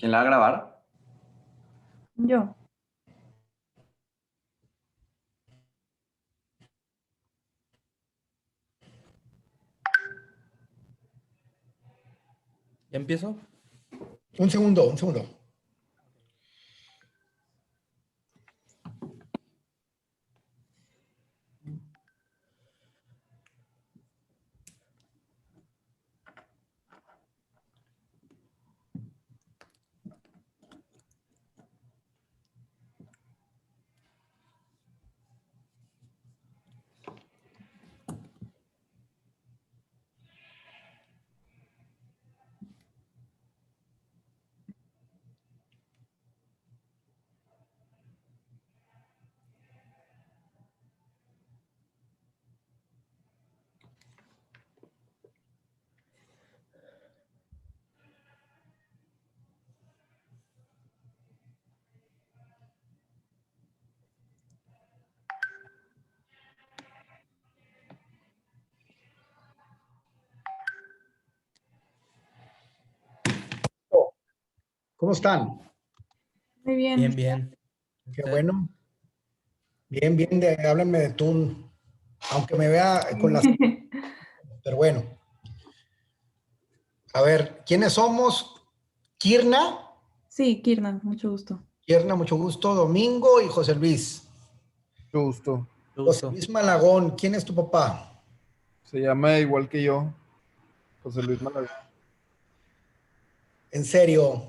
¿Quién la va a grabar? Yo. ¿Ya empiezo? Un segundo, un segundo. ¿Cómo están? Muy bien. Bien, bien. Qué ¿Usted? bueno. Bien, bien, háblenme de tú, aunque me vea con las... Pero bueno. A ver, ¿quiénes somos? Kirna, Sí, Kirna, mucho gusto. mucho gusto. Domingo y José Luis. Mucho gusto. Mucho José gusto. Luis Malagón, ¿quién es tu papá? Se llama igual que yo, José Luis Malagón. En serio.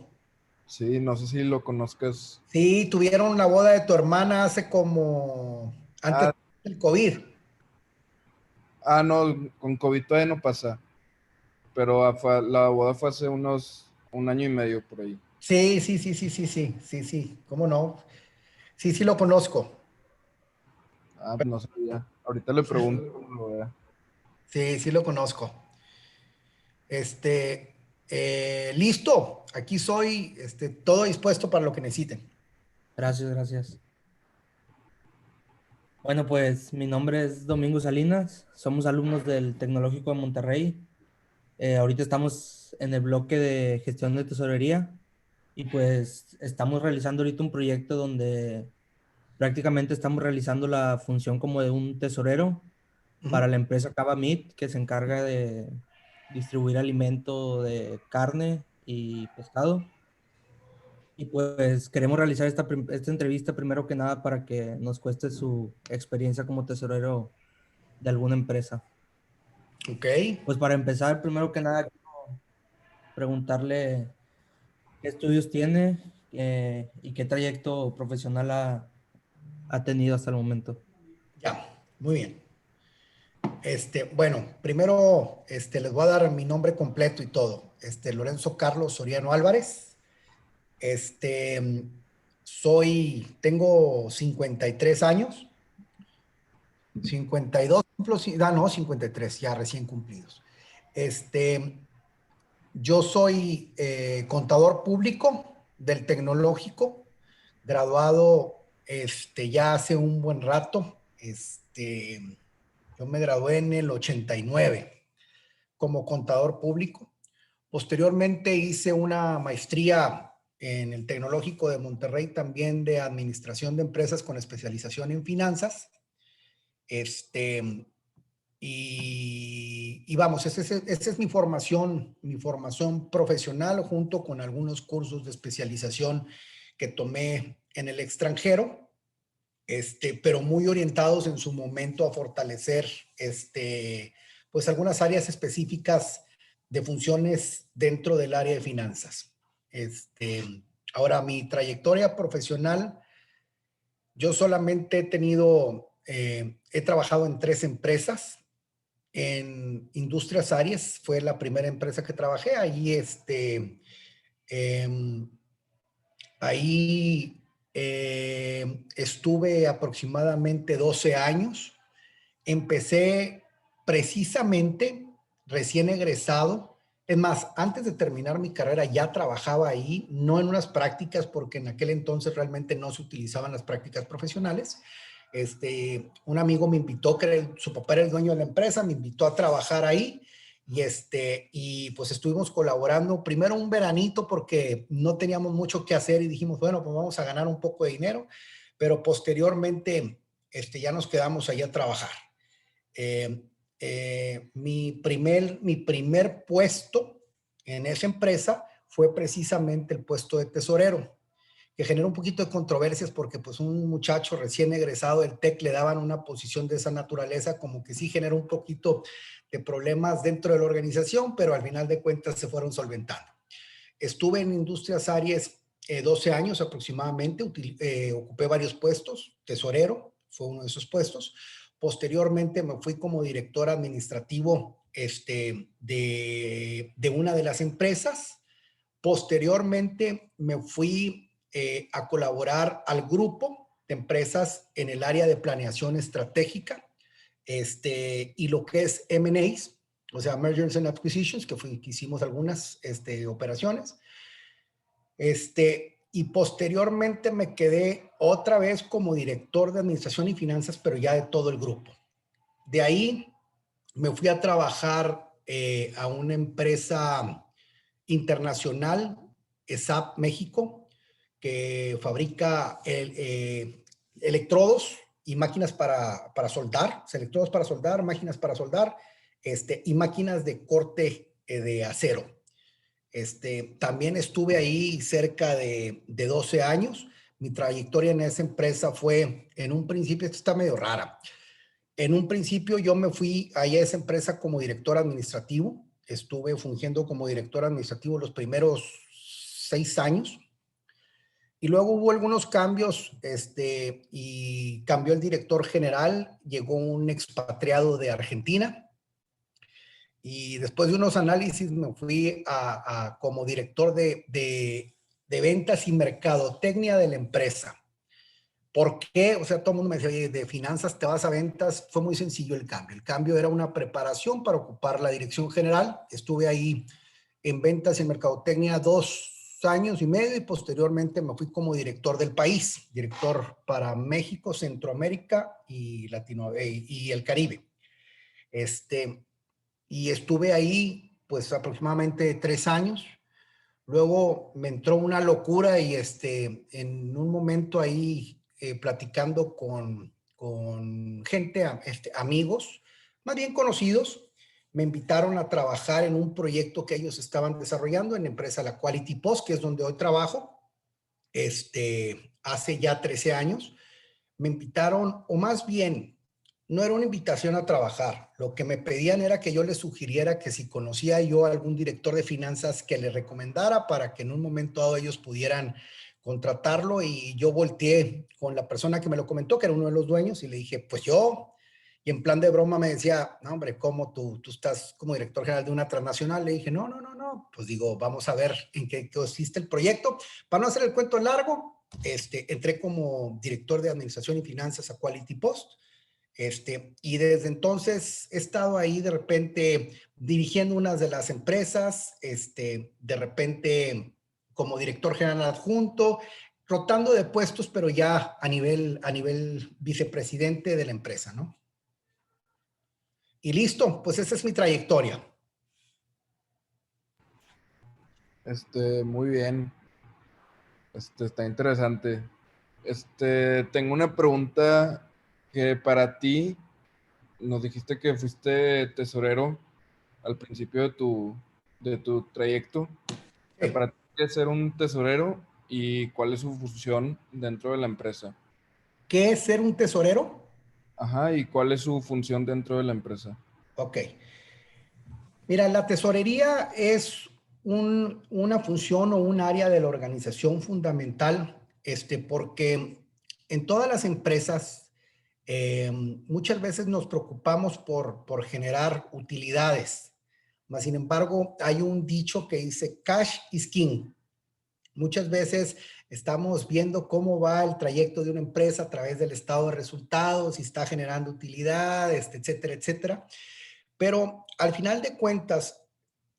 Sí, no sé si lo conozcas. Sí, tuvieron la boda de tu hermana hace como... antes Ah, del COVID. no, con COVID todavía no pasa. Pero la boda fue hace un año y medio por ahí. Sí, sí, sí, sí, sí, sí, sí, sí. ¿Cómo no? Sí, sí lo conozco. Pues no sabía. Ahorita le pregunto cuando lo vea. Sí, sí lo conozco. Listo. Aquí soy, todo dispuesto para lo que necesiten. Gracias, gracias. Bueno, pues mi nombre es Domingo Salinas. Somos alumnos del Tecnológico de Monterrey. Ahorita estamos en el bloque de gestión de tesorería y pues estamos realizando ahorita un proyecto donde prácticamente estamos realizando la función como de un tesorero para Ujú. la empresa Cava Meat, que se encarga de distribuir alimento de carne y pescado. Y pues queremos realizar esta entrevista primero que nada para que nos cueste su experiencia como tesorero de alguna empresa. Ok. Pues para empezar, primero que nada, quiero preguntarle qué estudios tiene y qué trayecto profesional ha tenido hasta el momento. Ya, muy bien. Bueno, primero, les voy a dar mi nombre completo y todo. Lorenzo Carlos Soriano Álvarez. Este, tengo 53 años, 52, no, 53, ya recién cumplidos. Este, yo soy contador público del Tecnológico, graduado, ya hace un buen rato. Yo me gradué en el 89 como contador público. Posteriormente hice una maestría en el Tecnológico de Monterrey también de administración de empresas con especialización en finanzas. Este, y vamos, esa es mi formación profesional junto con algunos cursos de especialización que tomé en el extranjero, pero muy orientados en su momento a fortalecer, pues algunas áreas específicas de funciones dentro del área de finanzas. Ahora, mi trayectoria profesional, yo solamente he trabajado en 3 empresas, en Industrias Aries, fue la primera empresa que trabajé. Em, Ahí estuve aproximadamente 12 años. Empecé precisamente recién egresado. Es más, antes de terminar mi carrera ya trabajaba ahí, no en unas prácticas, porque en aquel entonces realmente no se utilizaban las prácticas profesionales. Un amigo me invitó, su papá era el dueño de la empresa, me invitó a trabajar ahí Y pues estuvimos colaborando primero un veranito porque no teníamos mucho que hacer y dijimos, bueno, pues vamos a ganar un poco de dinero, pero posteriormente ya nos quedamos allá a trabajar. Mi primer puesto en esa empresa fue precisamente el puesto de tesorero, que generó un poquito de controversias porque pues un muchacho recién egresado del TEC le daban una posición de esa naturaleza, como que sí generó un poquito de problemas dentro de la organización, pero al final de cuentas se fueron solventando. Estuve en Industrias Aries 12 años aproximadamente, ocupé varios puestos, tesorero fue uno de esos puestos. Posteriormente me fui como director administrativo de una de las empresas. Posteriormente me fui a colaborar al grupo de empresas en el área de planeación estratégica y lo que es M&As, o sea, Mergers and Acquisitions, que hicimos algunas operaciones. Y posteriormente me quedé otra vez como director de administración y finanzas, pero ya de todo el grupo. De ahí me fui a trabajar a una empresa internacional, ESAP México, que fabrica electrodos y máquinas para soldar, electrodos para soldar, máquinas para soldar, y máquinas de corte de acero. También estuve ahí cerca de 12 años. Mi trayectoria en esa empresa fue, en un principio, esto está medio rara. En un principio yo me fui allá a esa empresa como director administrativo. Estuve fungiendo como director administrativo los primeros 6 años. Y luego hubo algunos cambios y cambió el director general. Llegó un expatriado de Argentina. Y después de unos análisis me fui como director de ventas y mercadotecnia de la empresa. ¿Por qué? O sea, todo el mundo me decía, oye, de finanzas te vas a ventas. Fue muy sencillo el cambio. El cambio era una preparación para ocupar la dirección general. Estuve ahí en ventas y mercadotecnia 2 años y medio y posteriormente me fui como director del país, director para México, Centroamérica y y el Caribe. Y estuve ahí pues aproximadamente 3 años. Luego me entró una locura y en un momento ahí platicando con gente, amigos, más bien conocidos, me invitaron a trabajar en un proyecto que ellos estaban desarrollando en la empresa la Quality Post, que es donde hoy trabajo, hace ya 13 años. Me invitaron, o más bien, no era una invitación a trabajar. Lo que me pedían era que yo les sugiriera que si conocía yo a algún director de finanzas que le recomendara para que en un momento dado ellos pudieran contratarlo. Y yo volteé con la persona que me lo comentó, que era uno de los dueños, y le dije, pues yo. Y en plan de broma me decía, no, hombre, ¿cómo tú estás como director general de una transnacional? Le dije, no. Pues digo, vamos a ver en qué consiste el proyecto. Para no hacer el cuento largo, entré como director de administración y finanzas a Quality Post. Y desde entonces he estado ahí de repente dirigiendo unas de las empresas, de repente como director general adjunto, rotando de puestos, pero ya a nivel vicepresidente de la empresa, ¿no? Y listo, pues esa es mi trayectoria. Muy bien. Está interesante. Tengo una pregunta que para ti, nos dijiste que fuiste tesorero al principio de tu trayecto. Para ti, ¿qué es ser un tesorero y cuál es su función dentro de la empresa? ¿Qué es ser un tesorero? Ajá, ¿y cuál es su función dentro de la empresa? Ok. Mira, la tesorería es una función o un área de la organización fundamental, porque en todas las empresas muchas veces nos preocupamos por generar utilidades. Mas, sin embargo, hay un dicho que dice, cash is king. Muchas veces estamos viendo cómo va el trayecto de una empresa a través del estado de resultados, si está generando utilidades, etcétera, etcétera. Pero al final de cuentas,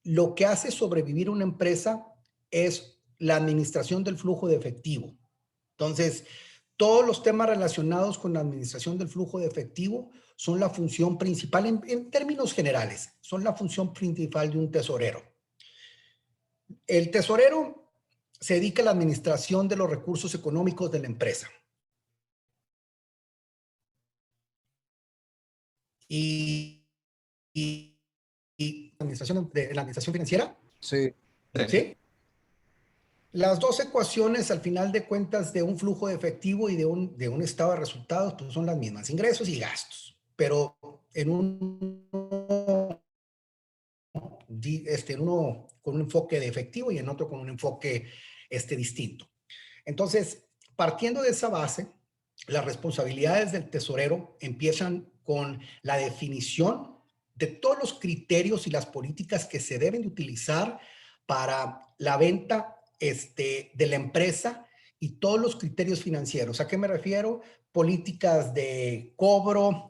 lo que hace sobrevivir una empresa es la administración del flujo de efectivo. Entonces, todos los temas relacionados con la administración del flujo de efectivo son la función principal, en términos generales, son la función principal de un tesorero. El tesorero se dedica a la administración de los recursos económicos de la empresa. Y la administración financiera. Sí. ¿Sí? Las dos ecuaciones, al final de cuentas, de un flujo de efectivo y de un estado de resultados, pues son las mismas, ingresos y gastos. Pero en uno con un enfoque de efectivo y en otro con un enfoque distinto. Entonces, partiendo de esa base, las responsabilidades del tesorero empiezan con la definición de todos los criterios y las políticas que se deben de utilizar para la venta de la empresa y todos los criterios financieros. ¿A qué me refiero? Políticas de cobro,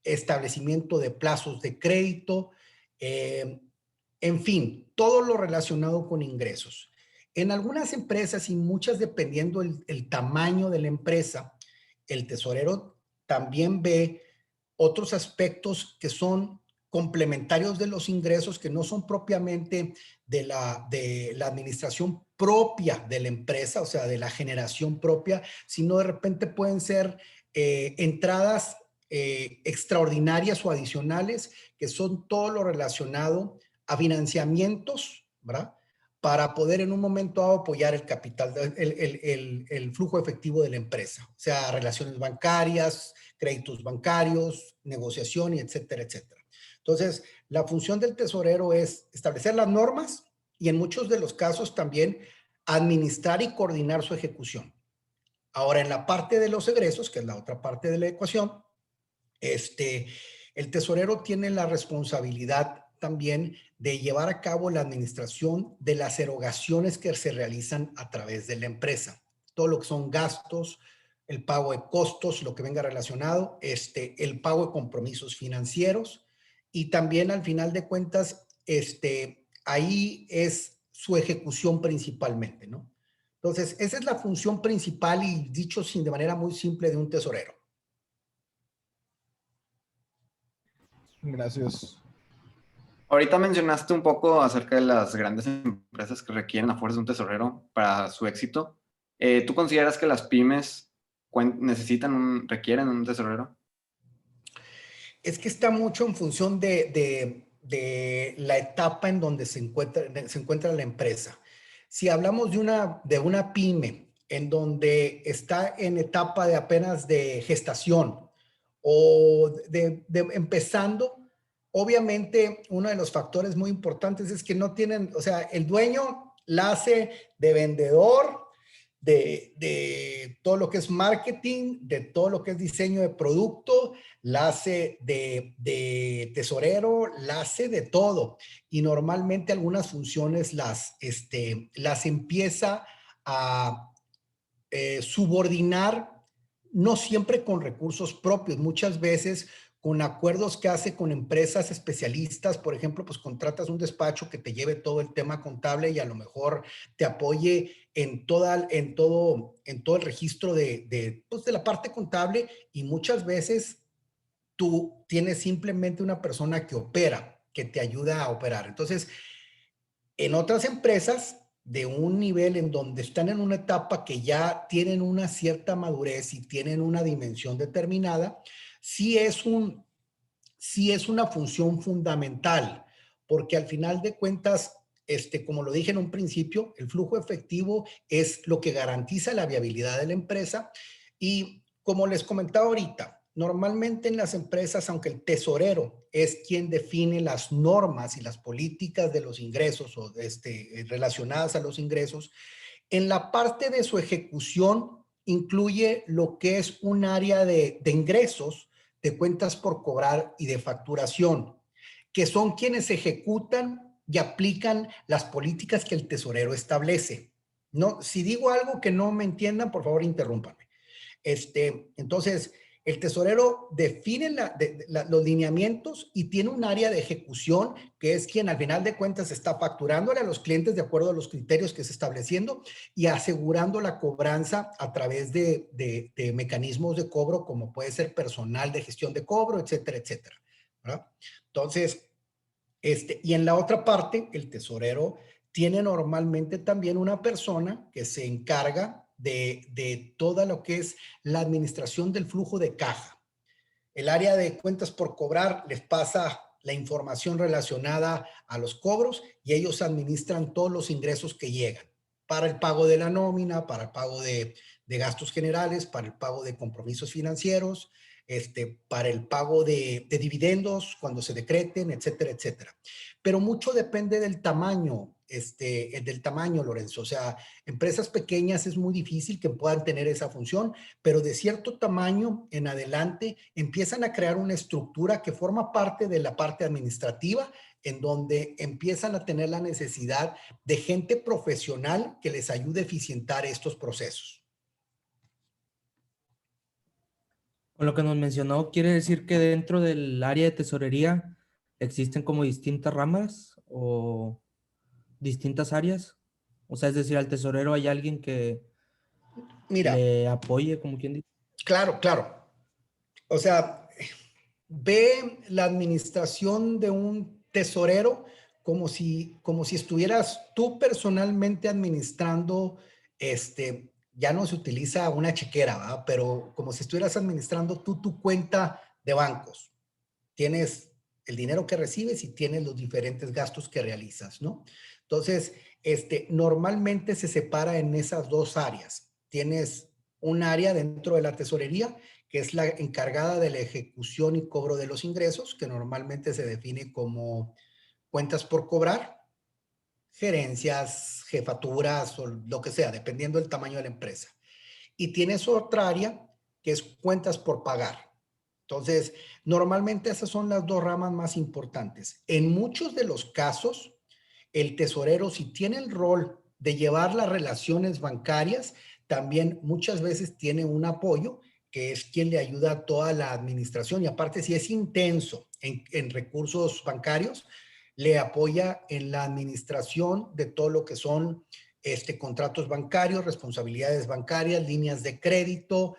establecimiento de plazos de crédito, en fin, todo lo relacionado con ingresos. En algunas empresas y muchas dependiendo el tamaño de la empresa, el tesorero también ve otros aspectos que son complementarios de los ingresos, que no son propiamente de la administración propia de la empresa, o sea, de la generación propia, sino de repente pueden ser entradas extraordinarias o adicionales, que son todo lo relacionado a financiamientos, ¿verdad? Para poder en un momento dado apoyar el capital, el flujo efectivo de la empresa, o sea, relaciones bancarias, créditos bancarios, negociación y etcétera, etcétera. Entonces, la función del tesorero es establecer las normas y en muchos de los casos también administrar y coordinar su ejecución. Ahora, en la parte de los egresos, que es la otra parte de la ecuación, el tesorero tiene la responsabilidad también de llevar a cabo la administración de las erogaciones que se realizan a través de la empresa. Todo lo que son gastos, el pago de costos, lo que venga relacionado, el pago de compromisos financieros y también al final de cuentas, ahí es su ejecución principalmente, ¿no? Entonces, esa es la función principal y dicho de manera muy simple de un tesorero. Gracias. Ahorita mencionaste un poco acerca de las grandes empresas que requieren a fuerza de un tesorero para su éxito. ¿Tú consideras que las pymes requieren un tesorero? Es que está mucho en función de la etapa en donde se encuentra la empresa. Si hablamos de una pyme en donde está en etapa de apenas de gestación o de empezando, obviamente uno de los factores muy importantes es que no tienen, o sea, el dueño la hace de vendedor, de todo lo que es marketing, de todo lo que es diseño de producto, la hace de tesorero, la hace de todo. Y normalmente algunas funciones las empieza a subordinar, no siempre con recursos propios, muchas veces con acuerdos que hace con empresas especialistas. Por ejemplo, pues contratas un despacho que te lleve todo el tema contable y a lo mejor te apoye en todo el registro de la parte contable, y muchas veces tú tienes simplemente una persona que opera, que te ayuda a operar. Entonces, en otras empresas de un nivel en donde están en una etapa que ya tienen una cierta madurez y tienen una dimensión determinada, sí es una función fundamental, porque al final de cuentas, como lo dije en un principio, el flujo efectivo es lo que garantiza la viabilidad de la empresa. Y como les comentaba ahorita, normalmente en las empresas, aunque el tesorero es quien define las normas y las políticas de los ingresos o relacionadas a los ingresos, en la parte de su ejecución incluye lo que es un área de ingresos, de cuentas por cobrar y de facturación, que son quienes ejecutan y aplican las políticas que el tesorero establece. No, si digo algo que no me entiendan, por favor, interrúmpanme. Entonces, El tesorero define los lineamientos y tiene un área de ejecución que es quien al final de cuentas está facturándole a los clientes de acuerdo a los criterios que se estableciendo y asegurando la cobranza a través de mecanismos de cobro como puede ser personal de gestión de cobro, etcétera, etcétera, ¿verdad? Entonces, y en la otra parte, el tesorero tiene normalmente también una persona que se encarga de toda lo que es la administración del flujo de caja. El área de cuentas por cobrar les pasa la información relacionada a los cobros y ellos administran todos los ingresos que llegan para el pago de la nómina, para el pago de gastos generales, para el pago de compromisos financieros, para el pago de dividendos cuando se decreten, etcétera, etcétera. Pero mucho depende del tamaño, Lorenzo. O sea, empresas pequeñas es muy difícil que puedan tener esa función, pero de cierto tamaño en adelante empiezan a crear una estructura que forma parte de la parte administrativa, en donde empiezan a tener la necesidad de gente profesional que les ayude a eficientar estos procesos. Con lo que nos mencionó, quiere decir que dentro del área de tesorería existen como distintas ramas o distintas áreas. O sea, es decir, al tesorero hay alguien que Mira, le apoye, como quien dice. claro, claro. O sea, ve la administración de un tesorero como si estuvieras tú personalmente administrando, ya no se utiliza una chequera, ¿verdad? Pero como si estuvieras administrando tú tu cuenta de bancos. Tienes el dinero que recibes y tienes los diferentes gastos que realizas, ¿no? Entonces, normalmente se separa en esas dos áreas. Tienes un área dentro de la tesorería que es la encargada de la ejecución y cobro de los ingresos, que normalmente se define como cuentas por cobrar, gerencias, jefaturas o lo que sea, dependiendo del tamaño de la empresa. Y tienes otra área que es cuentas por pagar. Entonces, normalmente esas son las dos ramas más importantes. En muchos de los casos, el tesorero, si tiene el rol de llevar las relaciones bancarias, también muchas veces tiene un apoyo que es quien le ayuda a toda la administración y aparte si es intenso en recursos bancarios, le apoya en la administración de todo lo que son contratos bancarios, responsabilidades bancarias, líneas de crédito,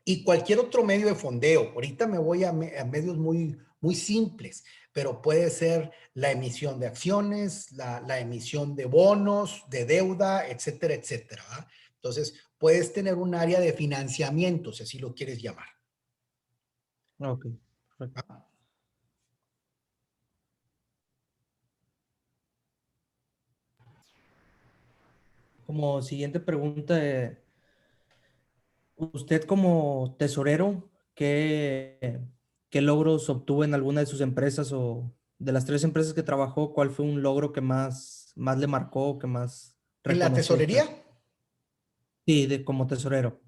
y cualquier otro medio de fondeo. Ahorita me voy a medios muy, muy simples, pero puede ser la emisión de acciones, la emisión de bonos, de deuda, etcétera, etcétera, ¿verdad? Entonces, puedes tener un área de financiamiento, si así lo quieres llamar. Ok, perfecto. ¿Ah? Como siguiente pregunta, usted como tesorero, ¿qué logros obtuvo en alguna de sus empresas o de las 3 empresas que trabajó? ¿Cuál fue un logro que más le marcó, que más En la reconoció usted? tesorería, Sí, como tesorero.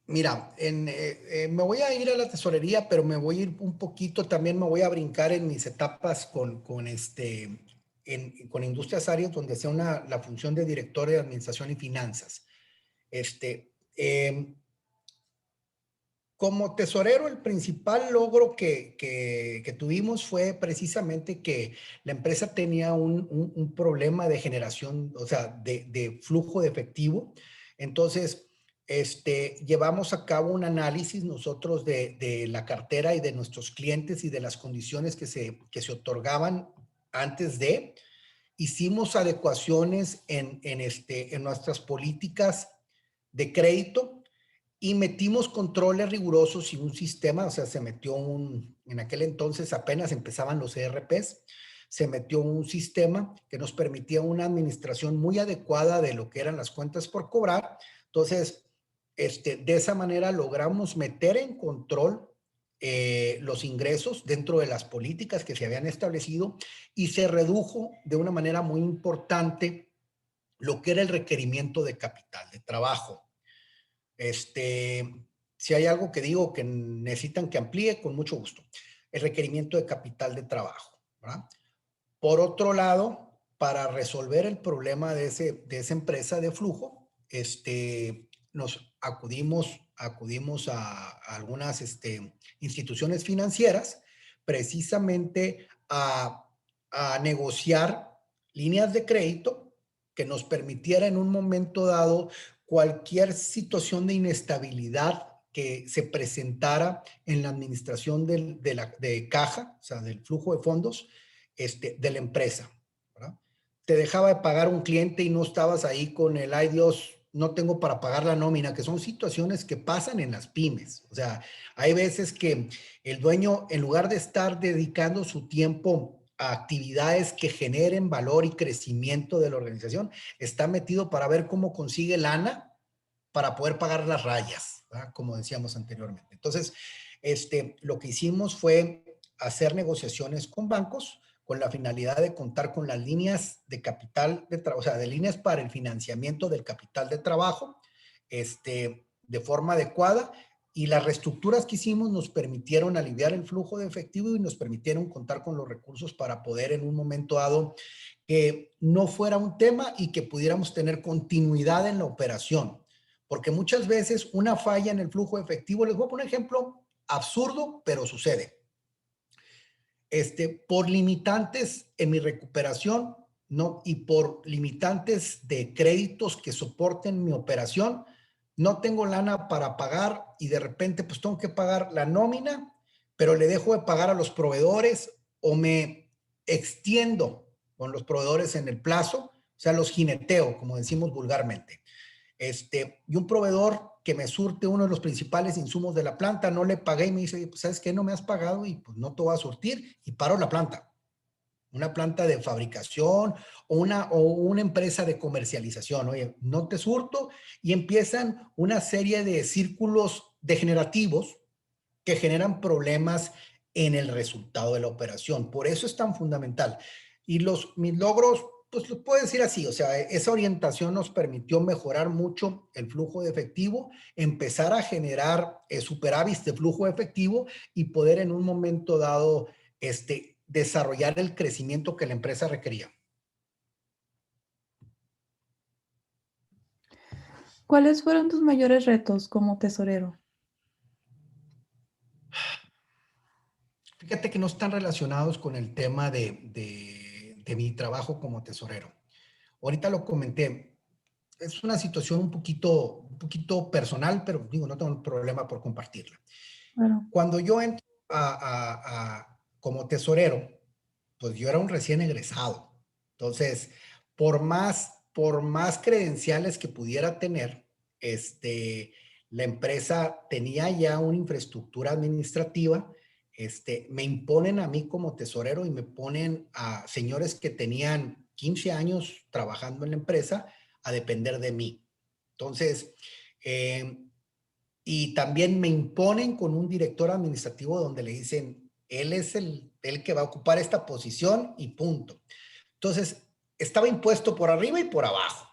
mira, me voy a ir a la tesorería, pero me voy a ir un poquito, también me voy a brincar en mis etapas con Industrias Arias, donde hacía la función de director de administración y finanzas. Eh, Como tesorero, el principal logro que tuvimos fue precisamente que la empresa tenía un problema de generación, o sea, de flujo de efectivo. Entonces, llevamos a cabo un análisis nosotros de la cartera y de nuestros clientes y de las condiciones que se otorgaban antes de. Hicimos adecuaciones en nuestras políticas de crédito y metimos controles rigurosos y un sistema, o sea, se metió en aquel entonces apenas empezaban los ERPs, se metió un sistema que nos permitía una administración muy adecuada de lo que eran las cuentas por cobrar. Entonces, de esa manera logramos meter en control los ingresos dentro de las políticas que se habían establecido y se redujo de una manera muy importante lo que era el requerimiento de capital, de trabajo. Si hay algo que digo que necesitan que amplíe, con mucho gusto. El requerimiento de capital de trabajo, ¿verdad? Por otro lado, para resolver el problema de esa empresa de flujo, acudimos a algunas instituciones financieras precisamente a negociar líneas de crédito que nos permitiera en un momento dado cualquier situación de inestabilidad que se presentara en la administración de caja, o sea, del flujo de fondos de la empresa, ¿verdad? Te dejaba de pagar un cliente y no estabas ahí con el, ay Dios, no tengo para pagar la nómina, que son situaciones que pasan en las pymes. O sea, hay veces que el dueño, en lugar de estar dedicando su tiempo a actividades que generen valor y crecimiento de la organización, está metido para ver cómo consigue lana para poder pagar las rayas, ¿verdad? Como decíamos anteriormente. Entonces, lo que hicimos fue hacer negociaciones con bancos con la finalidad de contar con las líneas de capital, o sea, de líneas para el financiamiento del capital de trabajo, de forma adecuada, y las reestructuras que hicimos nos permitieron aliviar el flujo de efectivo y nos permitieron contar con los recursos para poder en un momento dado que no fuera un tema y que pudiéramos tener continuidad en la operación. Porque muchas veces una falla en el flujo de efectivo, les voy a poner un ejemplo absurdo, pero sucede. Por limitantes en mi recuperación, no, y por limitantes de créditos que soporten mi operación, no tengo lana para pagar y de repente pues tengo que pagar la nómina, pero le dejo de pagar a los proveedores o me extiendo con los proveedores en el plazo, o sea, los jineteo, como decimos vulgarmente. Y un proveedor que me surte uno de los principales insumos de la planta, no le pagué y me dice, pues, ¿sabes qué? No me has pagado y pues no te voy a surtir y paro la planta. Una planta de fabricación o una empresa de comercialización. Oye, no te surto y empiezan una serie de círculos degenerativos que generan problemas en el resultado de la operación. Por eso es tan fundamental. Y mis logros, pues los puedo decir así, o sea, esa orientación nos permitió mejorar mucho el flujo de efectivo, empezar a generar superávit de flujo de efectivo y poder en un momento dado desarrollar el crecimiento que la empresa requería. ¿Cuáles fueron tus mayores retos como tesorero? Fíjate que no están relacionados con el tema de mi trabajo como tesorero. Ahorita lo comenté, es una situación un poquito personal, pero digo, no tengo problema por compartirla. Bueno, Cuando yo entro como tesorero, pues yo era un recién egresado. Entonces, por más credenciales que pudiera tener, la empresa tenía ya una infraestructura administrativa. Me imponen a mí como tesorero y me ponen a señores que tenían 15 años trabajando en la empresa a depender de mí. Entonces, y también me imponen con un director administrativo donde le dicen, él es el que va a ocupar esta posición y punto. Entonces, estaba impuesto por arriba y por abajo.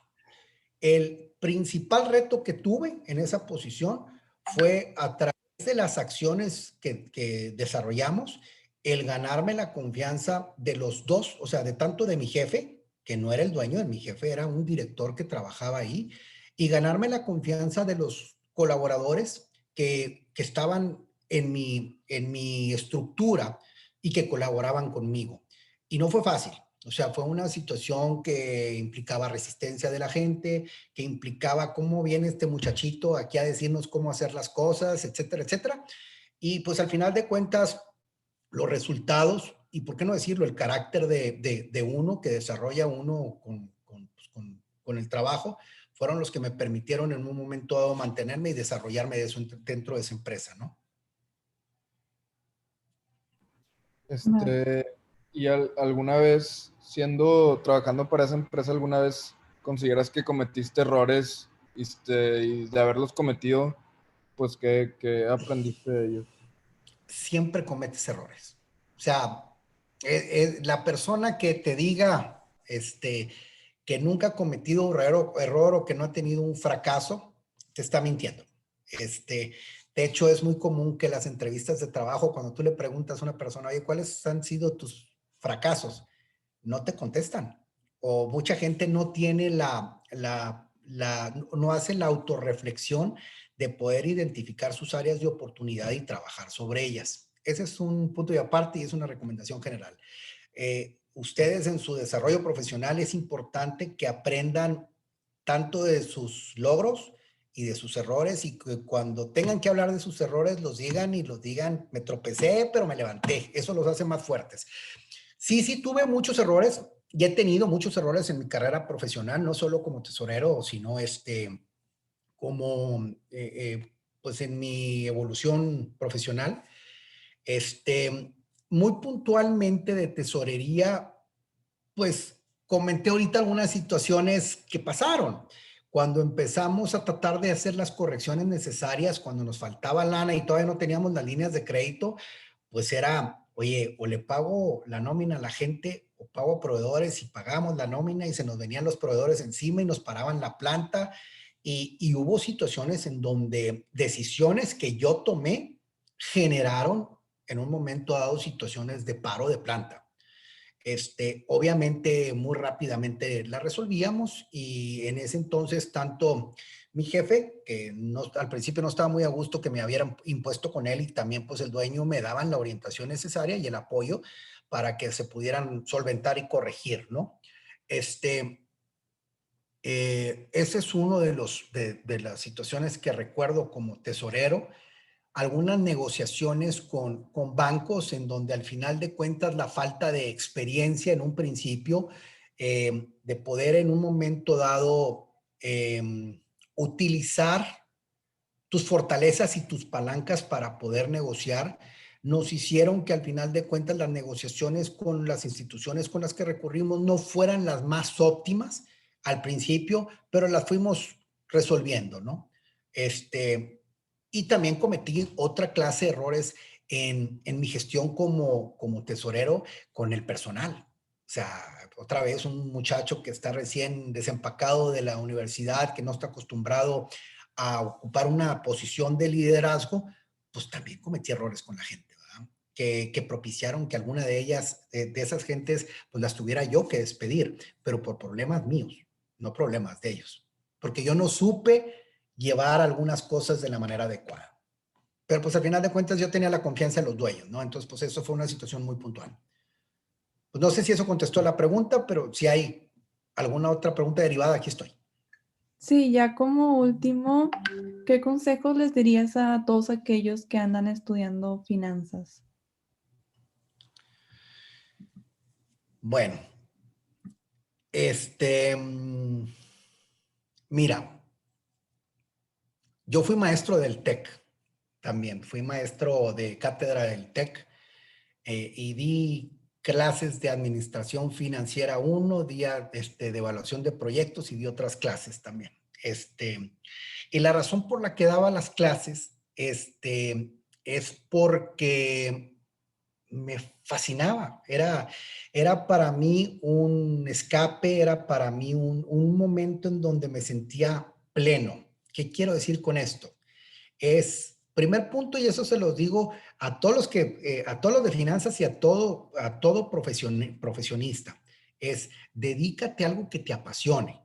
El principal reto que tuve en esa posición fue a través de las acciones que desarrollamos, el ganarme la confianza de los dos, o sea, de tanto de mi jefe, que no era el dueño de mi jefe, era un director que trabajaba ahí, y ganarme la confianza de los colaboradores que estaban en mi estructura y que colaboraban conmigo. Y no fue fácil. O sea, fue una situación que implicaba resistencia de la gente, que implicaba cómo viene este muchachito aquí a decirnos cómo hacer las cosas, etcétera, etcétera. Y pues al final de cuentas, los resultados, y por qué no decirlo, el carácter de uno que desarrolla uno con el trabajo, fueron los que me permitieron en un momento dado mantenerme y desarrollarme dentro de esa empresa, ¿no? vale. ¿Y alguna vez, trabajando para esa empresa, alguna vez consideras que cometiste errores y de haberlos cometido, pues qué aprendiste de ellos? Siempre cometes errores. O sea, la persona que te diga que nunca ha cometido un error o que no ha tenido un fracaso, te está mintiendo. De hecho, es muy común que las entrevistas de trabajo, cuando tú le preguntas a una persona, oye, ¿cuáles han sido tus fracasos? No te contestan. O mucha gente no tiene no hace la autorreflexión de poder identificar sus áreas de oportunidad y trabajar sobre ellas. Ese es un punto y aparte y es una recomendación general. Ustedes en su desarrollo profesional es importante que aprendan tanto de sus logros y de sus errores, y que cuando tengan que hablar de sus errores los digan y los digan, me tropecé, pero me levanté. Eso los hace más fuertes. Sí, tuve muchos errores y he tenido muchos errores en mi carrera profesional, no solo como tesorero, sino como pues en mi evolución profesional. Muy puntualmente de tesorería, pues comenté ahorita algunas situaciones que pasaron. Cuando empezamos a tratar de hacer las correcciones necesarias, cuando nos faltaba lana y todavía no teníamos las líneas de crédito, pues era, oye, o le pago la nómina a la gente o pago a proveedores, y pagamos la nómina y se nos venían los proveedores encima y nos paraban la planta. Y hubo situaciones en donde decisiones que yo tomé generaron en un momento dado situaciones de paro de planta. Obviamente muy rápidamente la resolvíamos, y en ese entonces tanto mi jefe, que al principio no estaba muy a gusto que me hubieran impuesto con él, y también pues el dueño, me daban la orientación necesaria y el apoyo para que se pudieran solventar y corregir, ¿no? Ese es uno de las situaciones que recuerdo como tesorero. Algunas negociaciones con bancos en donde al final de cuentas la falta de experiencia en un principio, de poder en un momento dado utilizar tus fortalezas y tus palancas para poder negociar, nos hicieron que al final de cuentas las negociaciones con las instituciones con las que recurrimos no fueran las más óptimas al principio, pero las fuimos resolviendo, ¿no? Y también cometí otra clase de errores en mi gestión como tesorero con el personal. O sea, otra vez un muchacho que está recién desempacado de la universidad, que no está acostumbrado a ocupar una posición de liderazgo, pues también cometí errores con la gente, ¿verdad? Que propiciaron que alguna de ellas, de esas gentes, pues las tuviera yo que despedir, pero por problemas míos, no problemas de ellos. Porque yo no supe llevar algunas cosas de la manera adecuada. Pero pues al final de cuentas yo tenía la confianza de los dueños, ¿no? Entonces pues eso fue una situación muy puntual. Pues no sé si eso contestó la pregunta, pero si hay alguna otra pregunta derivada, aquí estoy. Sí, ya como último, ¿qué consejos les dirías a todos aquellos que andan estudiando finanzas? Bueno, mira, yo fui maestro del TEC también, fui maestro de cátedra del TEC, y di clases de administración financiera 1, di de evaluación de proyectos, y di otras clases también. Y la razón por la que daba las clases es porque me fascinaba. Era para mí un escape, era para mí un momento en donde me sentía pleno. ¿Qué quiero decir con esto? Primer punto, y eso se los digo a todos los a todos los de finanzas y a todo profesionista, es dedícate a algo que te apasione.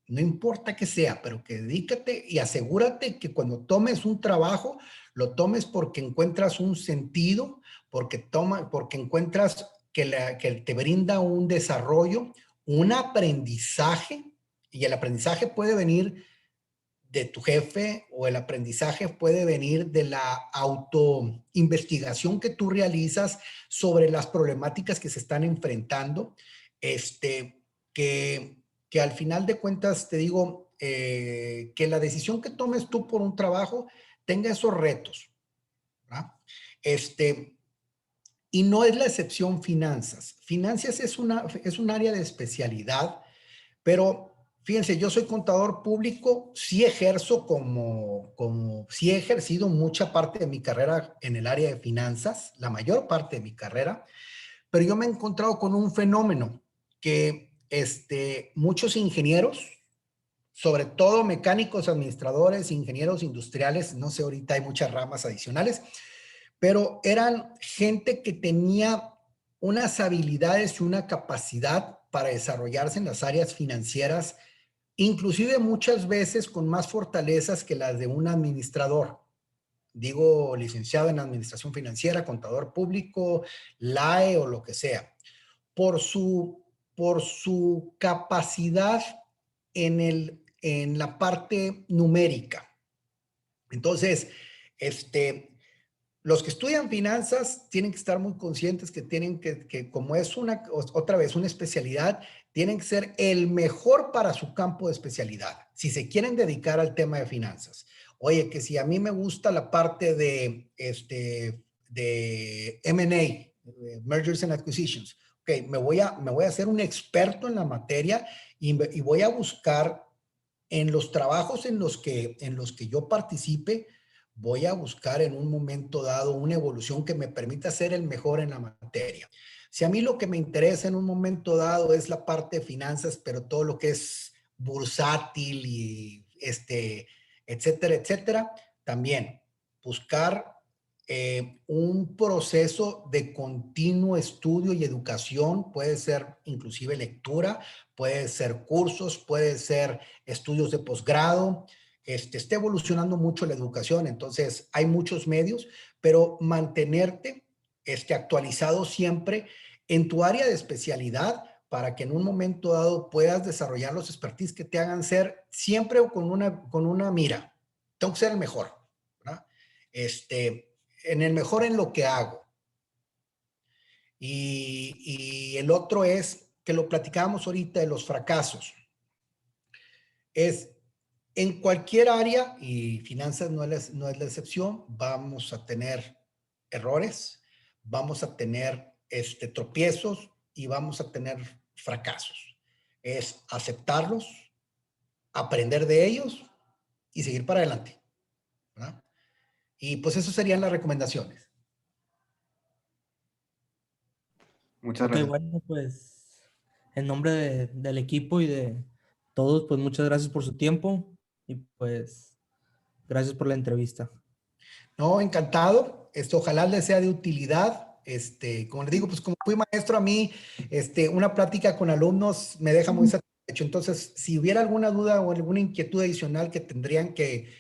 No importa qué sea, pero que dedícate y asegúrate que cuando tomes un trabajo, lo tomes porque encuentras un sentido, porque encuentras que te brinda un desarrollo, un aprendizaje, y el aprendizaje puede venir de tu jefe, o el aprendizaje puede venir de la autoinvestigación que tú realizas sobre las problemáticas que se están enfrentando, que al final de cuentas te digo, que la decisión que tomes tú por un trabajo tenga esos retos, ¿verdad? Y no es la excepción finanzas. Finanzas es un área de especialidad, pero fíjense, yo soy contador público, sí ejerzo sí he ejercido mucha parte de mi carrera en el área de finanzas, la mayor parte de mi carrera, pero yo me he encontrado con un fenómeno que muchos ingenieros, sobre todo mecánicos, administradores, ingenieros industriales, no sé, ahorita hay muchas ramas adicionales, pero eran gente que tenía unas habilidades y una capacidad para desarrollarse en las áreas financieras inclusive muchas veces con más fortalezas que las de un administrador. Digo, licenciado en administración financiera, contador público, LAE o lo que sea, por su capacidad en la parte numérica. Entonces, los que estudian finanzas tienen que estar muy conscientes que tienen que como es otra vez, una especialidad, tienen que ser el mejor para su campo de especialidad, si se quieren dedicar al tema de finanzas. Oye, que si a mí me gusta la parte de M&A, Mergers and Acquisitions, ok, me voy a hacer un experto en la materia y voy a buscar en los trabajos en los que yo participe, voy a buscar en un momento dado una evolución que me permita ser el mejor en la materia. Si a mí lo que me interesa en un momento dado es la parte de finanzas, pero todo lo que es bursátil y etcétera, etcétera, también buscar un proceso de continuo estudio y educación, puede ser inclusive lectura, puede ser cursos, puede ser estudios de posgrado. Está evolucionando mucho la educación, entonces hay muchos medios, pero mantenerte actualizado siempre en tu área de especialidad para que en un momento dado puedas desarrollar los expertise que te hagan ser siempre con una mira. Tengo que ser el mejor, ¿verdad? En el mejor en lo que hago. Y el otro es que lo platicábamos ahorita de los fracasos. Es en cualquier área, y finanzas no es la excepción, vamos a tener errores, vamos a tener tropiezos y vamos a tener fracasos. Es aceptarlos, aprender de ellos y seguir para adelante, ¿verdad? Y pues eso serían las recomendaciones. Muchas Ok, gracias. bueno, pues en nombre del equipo y de todos, pues muchas gracias por su tiempo y pues gracias por la entrevista. No, encantado. Ojalá les sea de utilidad. Como les digo, pues como fui maestro a mí, una plática con alumnos me deja muy satisfecho. Entonces, si hubiera alguna duda o alguna inquietud adicional que tendrían que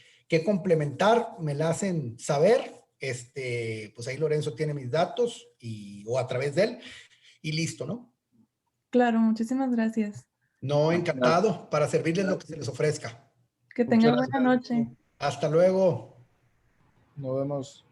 complementar, me la hacen saber. Pues ahí Lorenzo tiene mis datos o a través de él y listo, ¿no? Claro, muchísimas gracias. No, encantado para servirles lo que se les ofrezca. Que Muchas tengan buena gracias. noche. Hasta luego. Nos vemos.